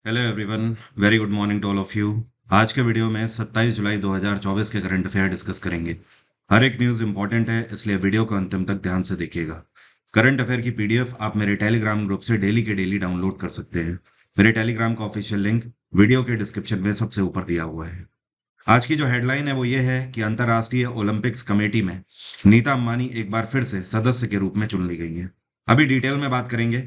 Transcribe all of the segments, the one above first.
Hello everyone, very good morning to all of you. आज के video में 27 जुलाई 2024 के करंट अफेयर डिस्कस करेंगे। हर एक न्यूज़ इंपॉर्टेंट है, इसलिए वीडियो को अंतिम तक ध्यान से देखिएगा। करंट अफेयर की पीडीएफ आप मेरे टेलीग्राम ग्रुप से डेली के डेली डाउनलोड कर सकते हैं। मेरे टेलीग्राम का ऑफिशियल लिंक वीडियो के डिस्क्रिप्शन में सबसे ऊपर दिया हुआ है। आज की जो हेडलाइन है वो ये है कि अंतर्राष्ट्रीय ओलंपिक्स कमेटी में नीता अंबानी एक बार फिर से सदस्य के रूप में चुन ली गई हैं। अभी डिटेल में बात करेंगे,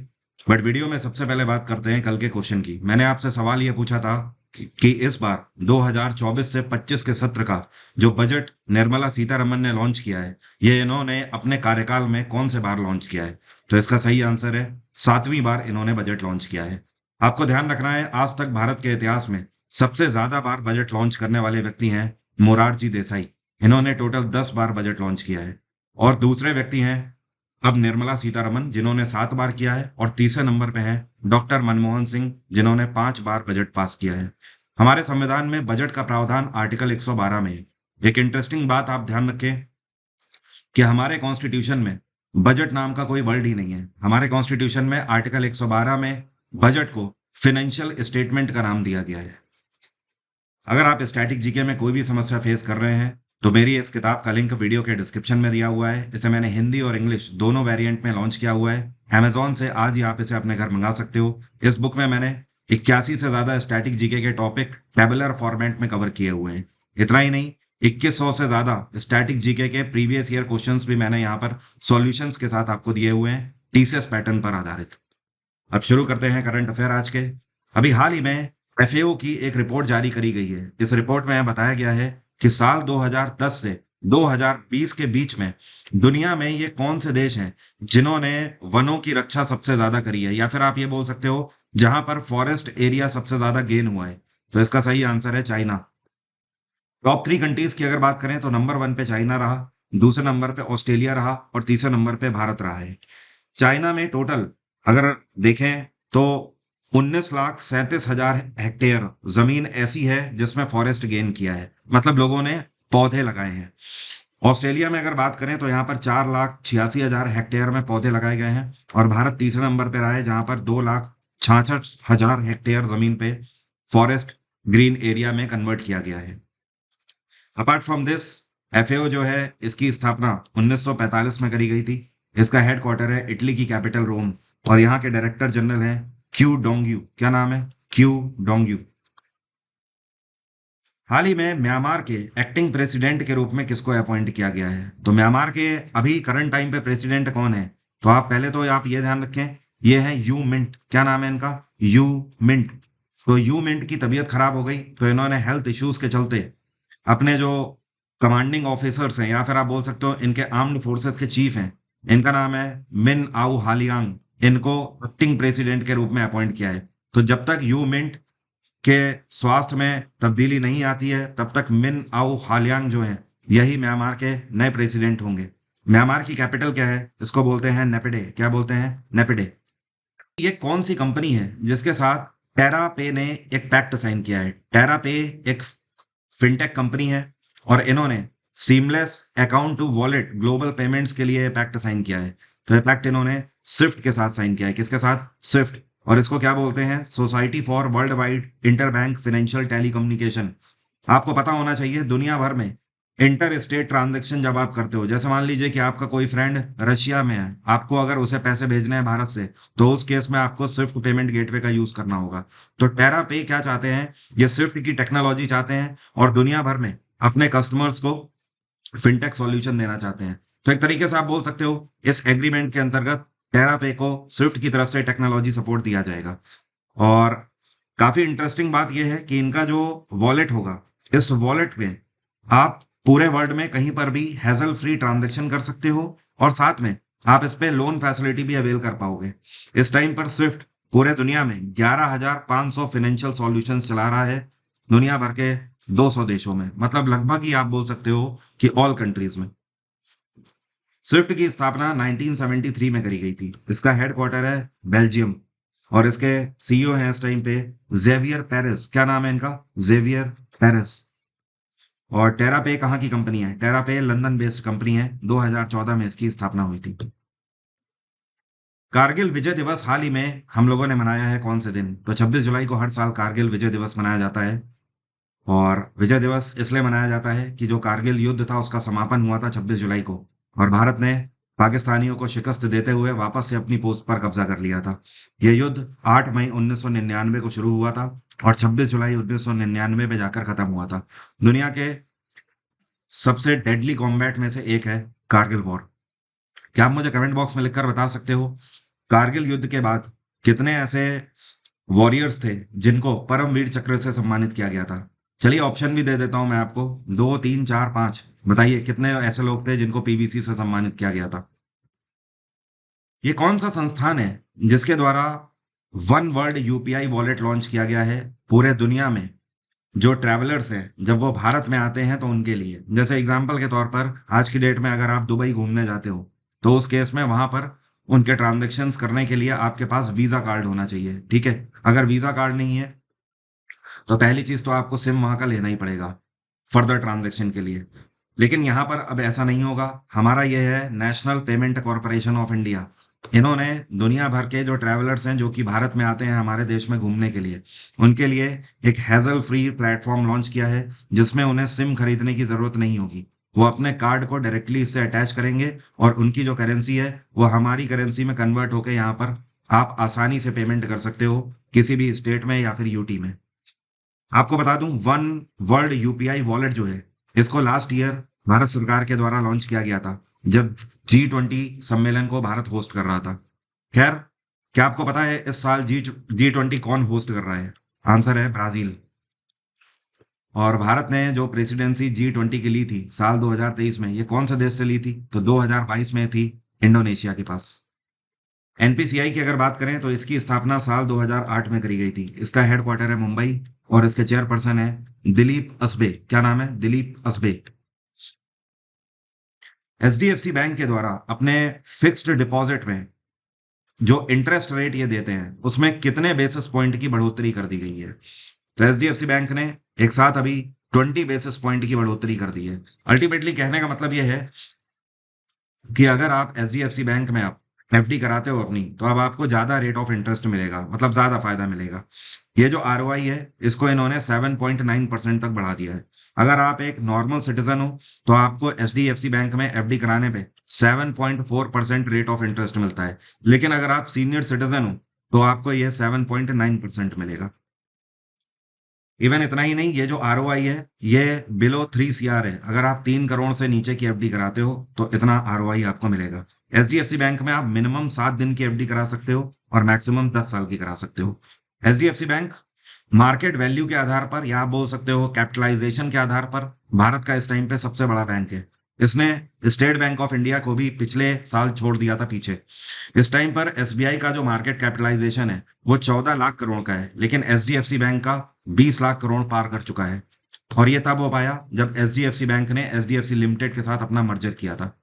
बट वीडियो में सबसे पहले बात करते हैं कल के क्वेश्चन की। मैंने आपसे सवाल ये पूछा था कि इस बार 2024 से 25 के सत्र का जो बजट निर्मला सीतारमन ने लॉन्च किया है, ये इन्होंने अपने कार्यकाल में कौन से बार लॉन्च किया है? तो इसका सही आंसर है 7वीं बार इन्होंने बजट लॉन्च किया है। आपको ध्यान रखना है, आज तक भारत के इतिहास में सबसे ज्यादा बार बजट लॉन्च करने वाले व्यक्ति हैं मोरारजी देसाई। इन्होंने टोटल 10 बार बजट लॉन्च किया है। और दूसरे व्यक्ति हैं अब निर्मला सीतारमन, जिन्होंने 7 बार किया है। और तीसरे नंबर पे हैं डॉक्टर मनमोहन सिंह, जिन्होंने 5 बार बजट पास किया है। हमारे संविधान में बजट का प्रावधान आर्टिकल 112 में है। एक इंटरेस्टिंग बात आप ध्यान रखें कि हमारे कॉन्स्टिट्यूशन में बजट नाम का कोई वर्ड ही नहीं है। हमारे कॉन्स्टिट्यूशन में आर्टिकल 112 में बजट को फाइनेंशियल स्टेटमेंट का नाम दिया गया है। अगर आप स्टैटिक जीके में कोई भी समस्या फेस कर रहे हैं तो मेरी इस किताब का लिंक वीडियो के डिस्क्रिप्शन में दिया हुआ है। इसे मैंने हिंदी और इंग्लिश दोनों वेरिएंट में लॉन्च किया हुआ है। अमेजोन से आज ही आप इसे अपने घर मंगा सकते हो। इस बुक में मैंने 81 से ज्यादा स्टैटिक जीके के टॉपिक टेबुलर फॉर्मेट में कवर किए हुए हैं। इतना ही नहीं, 2100 से ज्यादा स्टैटिक जीके के प्रीवियस ईयर क्वेश्चंस भी मैंने यहाँ पर सॉल्यूशंस के साथ आपको दिए हुए हैं, टीसीएस पैटर्न पर आधारित। अब शुरू करते हैं करंट अफेयर आज के। अभी हाल ही में एफएओ की एक रिपोर्ट जारी करी गई है। इस रिपोर्ट में बताया गया है कि साल 2010 से 2020 के बीच में दुनिया में ये कौन से देश हैं जिन्होंने वनों की रक्षा सबसे ज्यादा करी है, या फिर आप ये बोल सकते हो जहां पर फॉरेस्ट एरिया सबसे ज्यादा गेन हुआ है। तो इसका सही आंसर है चाइना। टॉप 3 कंट्रीज की अगर बात करें तो नंबर 1 पे चाइना रहा, दूसरे नंबर पे ऑस्ट्रेलिया रहा और तीसरे नंबर पे भारत रहा है। चाइना में टोटल अगर देखें तो 19,37,000 हेक्टेयर जमीन ऐसी है जिसमें फॉरेस्ट गेन किया है, मतलब लोगों ने पौधे लगाए हैं। ऑस्ट्रेलिया में अगर बात करें तो यहाँ पर 4,86,000 हेक्टेयर में पौधे लगाए गए हैं। और भारत तीसरे नंबर पर रहा है जहां पर 2,66,000 हेक्टेयर जमीन पे फॉरेस्ट ग्रीन एरिया में कन्वर्ट किया गया है। अपार्ट फ्रॉम दिस, एफएओ जो है इसकी स्थापना 1945 में करी गई थी। इसका हेडक्वार्टर है इटली की कैपिटल रोम। और यहाँ के डायरेक्टर जनरल हैं क्यू डोंगयू। क्या नाम है? क्यू डोंगयू। हाल ही में म्यांमार के एक्टिंग प्रेसिडेंट के रूप में किसको अपॉइंट किया गया है? तो म्यांमार के अभी करंट टाइम पे प्रेसिडेंट कौन है? तो आप पहले तो आप ये ध्यान रखें, ये है यू मिंट। क्या नाम है इनका? U Mint. तो यू मिंट की तबीयत खराब हो गई तो इन्होंने हेल्थ इश्यूज के चलते अपने जो कमांडिंग ऑफिसर्स हैं, या फिर आप बोल सकते हो इनके आर्म्ड फोर्सेस के चीफ हैं, इनका नाम है मिन आउ हालियांग, इनको एक्टिंग प्रेसिडेंट के रूप में अपॉइंट किया है। तो जब तक यू मिंट के स्वास्थ्य में तब्दीली नहीं आती है तब तक मिन आउ हालियांग जो है यही म्यांमार के नए प्रेसिडेंट होंगे। म्यांमार की कैपिटल क्या है? इसको बोलते हैं नेपिडे। क्या बोलते हैं? नेपिडे। ये कौन सी कंपनी है जिसके साथ टेरा पे ने एक पैक्ट साइन किया है? टेरा पे एक फिनटेक कंपनी है और इन्होंने seamless account to wallet global payments के लिए पैक्ट साइन किया है। तो ये पैक्ट इन्होंने स्विफ्ट के साथ साइन किया है। किसके साथ? स्विफ्ट। और इसको क्या बोलते हैं? Society for world wide inter bank financial telecommunication. आपको पता होना चाहिए दुनिया भर में इंटर स्टेट ट्रांजेक्शन जब आप करते हो, जैसे मान लीजिए कि आपका कोई फ्रेंड रशिया में है, आपको अगर उसे पैसे भेजने हैं भारत से, तो उस केस में आपको स्विफ्ट पेमेंट गेटवे का यूज करना होगा। तो टेरा पे क्या चाहते हैं? ये स्विफ्ट की टेक्नोलॉजी चाहते हैं और दुनिया भर में अपने कस्टमर्स को फिनटेक सॉल्यूशन देना चाहते हैं। तो एक तरीके से आप बोल सकते हो इस एग्रीमेंट के अंतर्गत टेरा पे को स्विफ्ट की तरफ से टेक्नोलॉजी सपोर्ट दिया जाएगा। और काफी इंटरेस्टिंग बात यह है कि इनका जो वॉलेट होगा, इस वॉलेट में आप पूरे वर्ल्ड में कहीं पर भी हैजल फ्री ट्रांजेक्शन कर सकते हो और साथ में आप इस पे लोन फैसिलिटी भी अवेल कर पाओगे। इस टाइम पर स्विफ्ट पूरे दुनिया में 11,500 फाइनेंशियल सॉल्यूशंस चला रहा है, दुनिया भर के 200 देशों में, मतलब लगभग ही आप बोल सकते हो कि ऑल कंट्रीज में। स्विफ्ट की स्थापना 1973 में करी गई थी। इसका हेडक्वार्टर है बेल्जियम और इसके सीईओ हैं इस टाइम पे जेवियर पेरेस। क्या नाम है इनका? Xavier Perez. और टेरा पे कहाँ की कंपनी है? टेरा पे लंदन बेस्ड कंपनी है। 2014 में इसकी स्थापना हुई थी। कारगिल विजय दिवस हाल ही में हम लोगों ने मनाया है कौन से दिन? तो 26 जुलाई को हर साल कारगिल विजय दिवस मनाया जाता है। और विजय दिवस इसलिए मनाया जाता है कि जो कारगिल युद्ध था उसका समापन हुआ था 26 जुलाई को, और भारत ने पाकिस्तानियों को शिकस्त देते हुए वापस से अपनी पोस्ट पर कब्जा कर लिया था। यह युद्ध 8 मई 1999 को शुरू हुआ था और 26 जुलाई 1999 में जाकर खत्म हुआ था। दुनिया के सबसे डेडली कॉम्बैट में से एक है कारगिल वॉर। क्या आप मुझे कमेंट बॉक्स में लिखकर बता सकते हो कारगिल युद्ध के बाद कितने ऐसे वॉरियर्स थे जिनको परमवीर चक्र से सम्मानित किया गया था? चलिए ऑप्शन भी दे देता हूं मैं आपको, 2, 3, 4, 5। बताइए कितने ऐसे लोग थे जिनको पीवीसी से सम्मानित किया गया था? ये कौन सा संस्थान है जिसके द्वारा one world UPI wallet launch किया गया है पूरे दुनिया में? जो ट्रैवलर्स हैं जब वो भारत में आते हैं तो उनके लिए, जैसे एग्जांपल के तौर पर आज की डेट में अगर आप दुबई घूमने जाते हो तो उस केस में वहां पर उनके ट्रांजैक्शंस करने के लिए आपके पास वीजा कार्ड होना चाहिए, ठीक है? अगर वीजा कार्ड नहीं है तो पहली चीज तो आपको सिम वहां का लेना ही पड़ेगा फर्दर ट्रांजैक्शन के लिए। लेकिन यहाँ पर अब ऐसा नहीं होगा। हमारा ये है national payment corporation of India. इन्होंने दुनिया भर के जो ट्रैवलर्स हैं जो कि भारत में आते हैं हमारे देश में घूमने के लिए, उनके लिए एक हैजल फ्री प्लेटफॉर्म लॉन्च किया है जिसमें उन्हें सिम खरीदने की जरूरत नहीं होगी। वो अपने कार्ड को डायरेक्टली इससे अटैच करेंगे और उनकी जो करेंसी है वो हमारी करेंसी में कन्वर्ट होकर यहाँ पर आप आसानी से पेमेंट कर सकते हो किसी भी स्टेट में या फिर यूटी में। आपको बता दूं वन वर्ल्ड यूपीआई वॉलेट जो है इसको लास्ट ईयर भारत सरकार के द्वारा लॉन्च किया गया था जब G20 सम्मेलन को भारत होस्ट कर रहा था। खैर, क्या आपको पता है इस साल G20 कौन होस्ट कर रहा है? आंसर है ब्राजील। और भारत ने जो प्रेसिडेंसी G20 की ली थी साल 2023 में, ये कौन से देश से ली थी? तो 2022 में थी इंडोनेशिया के पास। एनपीसीआई की अगर बात करें तो इसकी स्थापना साल 2008 में करी गई थी। इसका हेडक्वार्टर है मुंबई और इसके चेयरपर्सन है दिलीप असबे। क्या नाम है? दिलीप असबे। एचडीएफसी बैंक के द्वारा अपने फिक्स्ड डिपॉजिट में जो इंटरेस्ट रेट ये देते हैं उसमें कितने बेसिस पॉइंट की बढ़ोतरी कर दी गई है? तो एचडीएफसी बैंक ने एक साथ अभी 20 बेसिस पॉइंट की बढ़ोतरी कर दी है। अल्टीमेटली कहने का मतलब यह है कि अगर आप एचडीएफसी बैंक में आप एफडी कराते हो अपनी, तो अब आपको ज्यादा रेट ऑफ इंटरेस्ट मिलेगा, मतलब ज्यादा फायदा मिलेगा। ये जो आरओआई है इसको इन्होंने 7.9% तक बढ़ा दिया है। अगर आप एक नॉर्मल सिटीजन हो तो आपको एचडीएफसी बैंक में एफडी कराने पे 7.4% रेट ऑफ इंटरेस्ट मिलता है, लेकिन अगर आप सीनियर सिटीजन हो तो आपको यह 7.9% मिलेगा। इवन इतना ही नहीं, ये जो आरओआई है ये बिलो 3 CR है। अगर आप 3 करोड़ से नीचे की एफडी कराते हो तो इतना आरओआई आपको मिलेगा। एचडीएफसी बैंक में आप मिनिमम 7 दिन की एफडी करा सकते हो और मैक्सिमम 10 साल की करा सकते हो। एचडीएफसी बैंक मार्केट वैल्यू के आधार पर या आप बोल सकते हो कैपिटलाइजेशन के आधार पर भारत का इस टाइम पे सबसे बड़ा बैंक है। इसने स्टेट बैंक ऑफ इंडिया को भी पिछले साल छोड़ दिया था पीछे। इस टाइम पर एसबीआई का जो मार्केट कैपिटलाइजेशन है वो 14 लाख करोड़ का है, लेकिन एचडीएफसी बैंक का 20 लाख करोड़ पार कर चुका है। और ये तब हो पाया जब एचडीएफसी बैंक ने एचडीएफसी लिमिटेड के साथ अपना मर्जर किया था।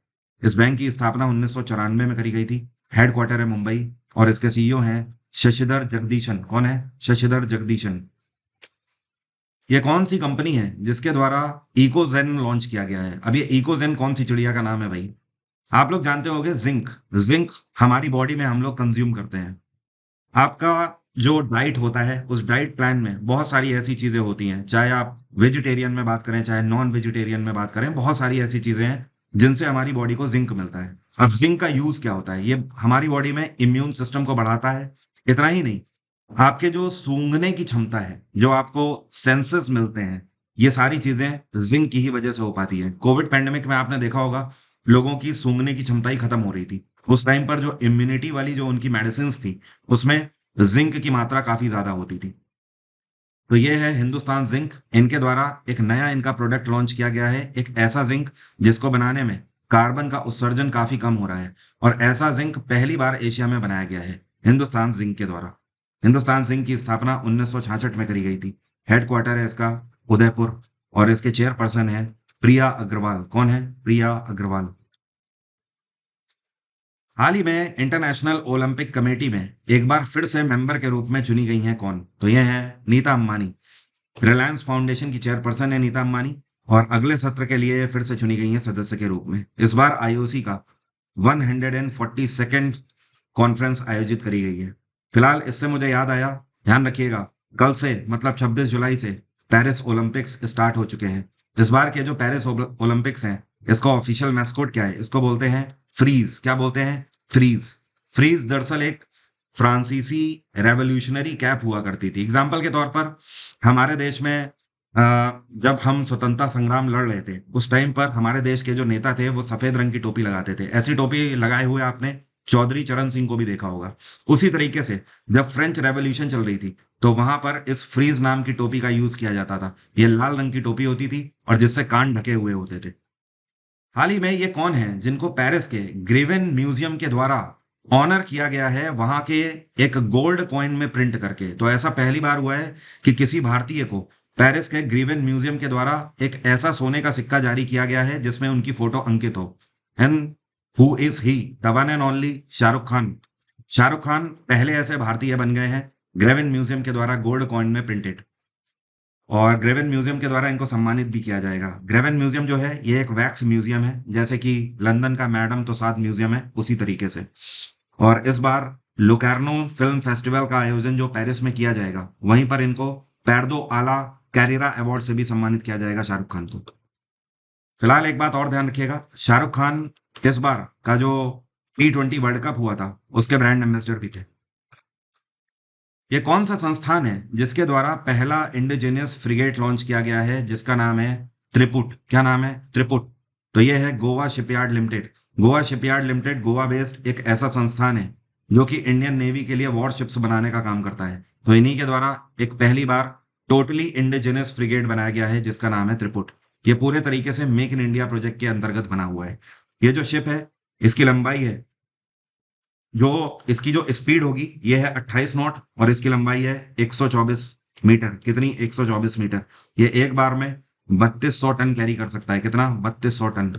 इस बैंक की स्थापना 1994 में करी गई थी। हेडक्वार्टर है मुंबई और इसके सीईओ हैं शशिधर जगदीशन। कौन है? शशिधर जगदीशन। ये कौन सी कंपनी है जिसके द्वारा इकोजेन लॉन्च किया गया है? अब ये इकोजेन कौन सी चिड़िया का नाम है भाई? आप लोग जानते होंगे जिंक। जिंक हमारी बॉडी में हम लोग कंज्यूम करते हैं। आपका जो डाइट होता है उस डाइट प्लान में बहुत सारी ऐसी चीजें होती हैं, चाहे आप वेजिटेरियन में बात करें चाहे नॉन वेजिटेरियन में बात करें, बहुत सारी ऐसी चीजें हैं जिनसे हमारी बॉडी को जिंक मिलता है। अब जिंक का यूज क्या होता है? ये हमारी बॉडी में इम्यून सिस्टम को बढ़ाता है। इतना ही नहीं, आपके जो सूंघने की क्षमता है, जो आपको सेंसेस मिलते हैं, ये सारी चीजें जिंक की ही वजह से हो पाती है। कोविड पैंडेमिक में आपने देखा होगा लोगों की सूंघने की क्षमता ही खत्म हो रही थी। उस टाइम पर जो इम्यूनिटी वाली जो उनकी मेडिसिन थी उसमें जिंक की मात्रा काफी ज्यादा होती थी। तो ये है हिंदुस्तान जिंक। इनके द्वारा एक नया इनका प्रोडक्ट लॉन्च किया गया है, एक ऐसा जिंक जिसको बनाने में कार्बन का उत्सर्जन काफी कम हो रहा है। और ऐसा जिंक पहली बार एशिया में बनाया गया है हिंदुस्तान जिंक के द्वारा। हिंदुस्तान जिंक की स्थापना 1966 में करी गई थी। हेडक्वार्टर है इसका उदयपुर और इसके चेयरपर्सन है प्रिया अग्रवाल। कौन है? प्रिया अग्रवाल। हाल ही में इंटरनेशनल ओलंपिक कमेटी में एक बार फिर से मेंबर के रूप में चुनी गई हैं कौन? तो यह है नीता अंबानी। रिलायंस फाउंडेशन की चेयरपर्सन है नीता अंबानी और अगले सत्र के लिए फिर से चुनी गई हैं सदस्य के रूप में। इस बार आईओसी का 142nd कॉन्फ्रेंस आयोजित करी गई है। फिलहाल इससे मुझे याद आया, ध्यान रखिएगा, कल से मतलब 26 जुलाई से पेरिस ओलंपिक्स स्टार्ट हो चुके हैं। इस बार के जो पेरिस ओलंपिक्स हैं, इसका ऑफिशियल मैस्कोट क्या है? इसको बोलते हैं फ्रीज। क्या बोलते हैं? फ्रीज। फ्रीज दरअसल एक फ्रांसीसी रेवोल्यूशनरी कैप हुआ करती थी। एग्जाम्पल के तौर पर हमारे देश में जब हम स्वतंत्रता संग्राम लड़ रहे थे, उस टाइम पर हमारे देश के जो नेता थे वो सफेद रंग की टोपी लगाते थे। ऐसी टोपी लगाए हुए आपने चौधरी चरण सिंह को भी देखा होगा। उसी तरीके से जब फ्रेंच रेवोल्यूशन चल रही थी, तो वहां पर इस फ्रीज नाम की टोपी का यूज किया जाता था। ये लाल रंग की टोपी होती थी और जिससे कान ढके हुए होते थे। हाल ही में ये कौन है जिनको पेरिस के ग्रेवन म्यूजियम के द्वारा ऑनर किया गया है, वहां के एक गोल्ड कॉइन में प्रिंट करके? तो ऐसा पहली बार हुआ है कि किसी भारतीय को पेरिस के ग्रेवन म्यूजियम के द्वारा एक ऐसा सोने का सिक्का जारी किया गया है जिसमें उनकी फोटो अंकित हो। And who is he? The one and only Shahrukh Khan. Shahrukh Khan पहले ऐसे भारतीय बन गए हैं ग्रेवन म्यूजियम के द्वारा गोल्ड कॉइन में प्रिंटेड। और ग्रेवन म्यूजियम के द्वारा इनको सम्मानित भी किया जाएगा। ग्रेवन म्यूजियम जो है ये एक वैक्स म्यूजियम है, जैसे कि लंदन का मैडम तुसाद म्यूजियम है, उसी तरीके से। और इस बार लोकार्नो फिल्म फेस्टिवल का आयोजन जो पेरिस में किया जाएगा, वहीं पर इनको पैरदो आला कैरिरा अवार्ड से भी सम्मानित किया जाएगा शाहरुख खान को। फिलहाल एक बात और ध्यान रखिएगा, शाहरुख खान इस बार का जो T20 वर्ल्ड कप हुआ था, उसके ब्रांड एम्बेसडर भी थे। ये कौन सा संस्थान है जिसके द्वारा पहला इंडिजिनियस फ्रिगेट लॉन्च किया गया है, जिसका नाम है त्रिपुट? क्या नाम है? त्रिपुट। तो ये है Goa shipyard limited. Goa shipyard limited Goa based एक ऐसा संस्थान है जो कि इंडियन नेवी के लिए वॉरशिप्स बनाने का काम करता है। तो इन्हीं के द्वारा एक पहली बार टोटली इंडिजिनियस फ्रिगेट बनाया गया है जिसका नाम है त्रिपुट। ये पूरे तरीके से मेक इन इंडिया प्रोजेक्ट के अंतर्गत बना हुआ है। ये जो शिप है, इसकी लंबाई है, जो इसकी जो स्पीड होगी ये है 28 नॉट और इसकी लंबाई है 124 मीटर। कितनी? 124 मीटर। ये एक बार में 3200 टन कैरी कर सकता है। कितना? 3200 टन।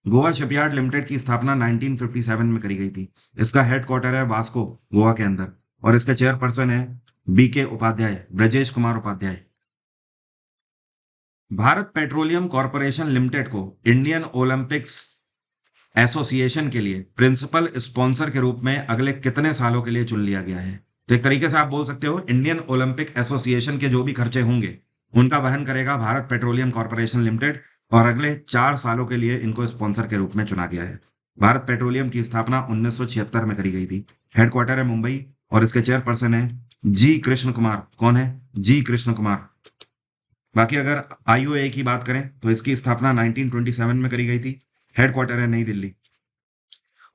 गोवा शिपयार्ड लिमिटेड की स्थापना 1957 में करी गई थी। इसका हेडक्वार्टर है वास्को, गोवा के अंदर, और इसके चेयरपर्सन है BK Upadhyay, Brajesh Kumar Upadhyay. Bharat petroleum corporation limited को इंडियन ओलंपिक्स एसोसिएशन के लिए प्रिंसिपल स्पॉन्सर के रूप में अगले कितने सालों के लिए चुन लिया गया है? तो एक तरीके से आप बोल सकते हो इंडियन ओलंपिक एसोसिएशन के जो भी खर्चे होंगे उनका वहन करेगा भारत पेट्रोलियम कॉर्पोरेशन लिमिटेड, और अगले 4 सालों के लिए इनको स्पॉन्सर के रूप में चुना गया है। भारत पेट्रोलियम की स्थापना 1976 में करी गई थी। हेडक्वार्टर है मुंबई और इसके चेयरपर्सन है जी कृष्ण कुमार। कौन है? जी कृष्ण कुमार। बाकी अगर IOA की बात करें तो इसकी स्थापना 1927 में करी गई थी। हेडक्वार्टर है नई दिल्ली।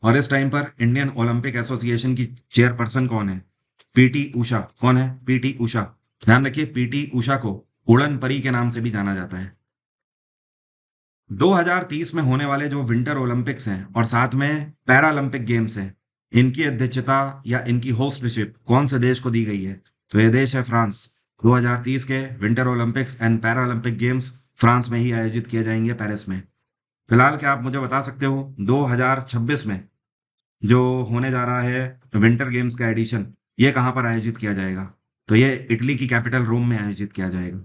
और इस टाइम पर इंडियन ओलंपिक एसोसिएशन की चेयरपर्सन कौन है? PT उषा। कौन है? PT उषा। ध्यान रखिए, PT उषा को उड़न परी के नाम से भी जाना जाता है। 2030 में होने वाले जो विंटर ओलंपिक्स हैं और साथ में पैरालंपिक गेम्स हैं, इनकी अध्यक्षता या इनकी होस्टशिप कौन से देश को दी गई है? तो ये देश है फ्रांस। 2030 के winter Olympics and Paralympic games France में ही आयोजित किए जाएंगे, पेरिस में। फिलहाल क्या आप मुझे बता सकते हो 2026 में जो होने जा रहा है विंटर गेम्स का एडिशन, ये कहाँ पर आयोजित किया जाएगा? तो ये इटली की कैपिटल रोम में आयोजित किया जाएगा।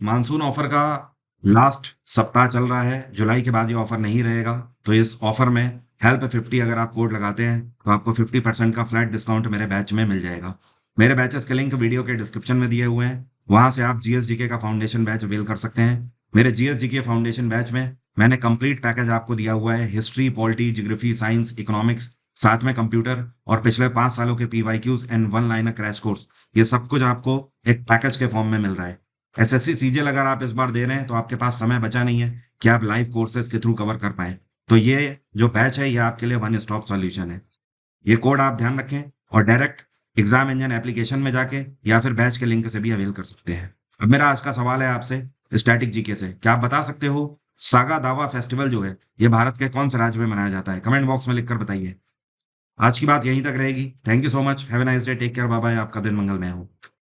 मानसून ऑफर का लास्ट सप्ताह चल रहा है, जुलाई के बाद ये ऑफर नहीं रहेगा। तो इस ऑफर में हेल्प 50 अगर आप कोड लगाते हैं तो आपको 50% का फ्लैट डिस्काउंट मेरे बैच में मिल जाएगा। मेरे बैचेस के लिंक वीडियो के डिस्क्रिप्शन में दिए हुए हैं, वहां से आप GSGK का फाउंडेशन बैच अवेल कर सकते हैं। मेरे GSGK फाउंडेशन बैच में मैंने कंप्लीट पैकेज आपको दिया हुआ है, history, polity, geography, science, economics, साथ में कंप्यूटर और पिछले 5 सालों के PYQs and 1 liner crash course. ये सब कुछ आपको एक पैकेज के फॉर्म में मिल रहा है। SSC CGL अगर आप इस बार दे रहे हैं तो आपके पास समय बचा नहीं है कि आप लाइव कोर्सेज के थ्रू कवर कर पाए। तो ये जो बैच है ये आपके लिए वन स्टॉप सॉल्यूशन है। ये कोड आप ध्यान रखें और डायरेक्ट एग्जाम इंजन एप्लीकेशन में जाके या फिर बैच के लिंक से भी अवेल कर सकते हैं। अब मेरा आज का सवाल है आपसे स्टैटिक GK से, क्या आप बता सकते हो सागा दावा फेस्टिवल जो है ये भारत के कौन से राज्य में मनाया जाता है? कमेंट बॉक्स में लिखकर बताइए। आज की बात यहीं तक रहेगी। Thank you so much. Have a nice day. Take care. Bye bye. आपका दिन मंगलमय हो।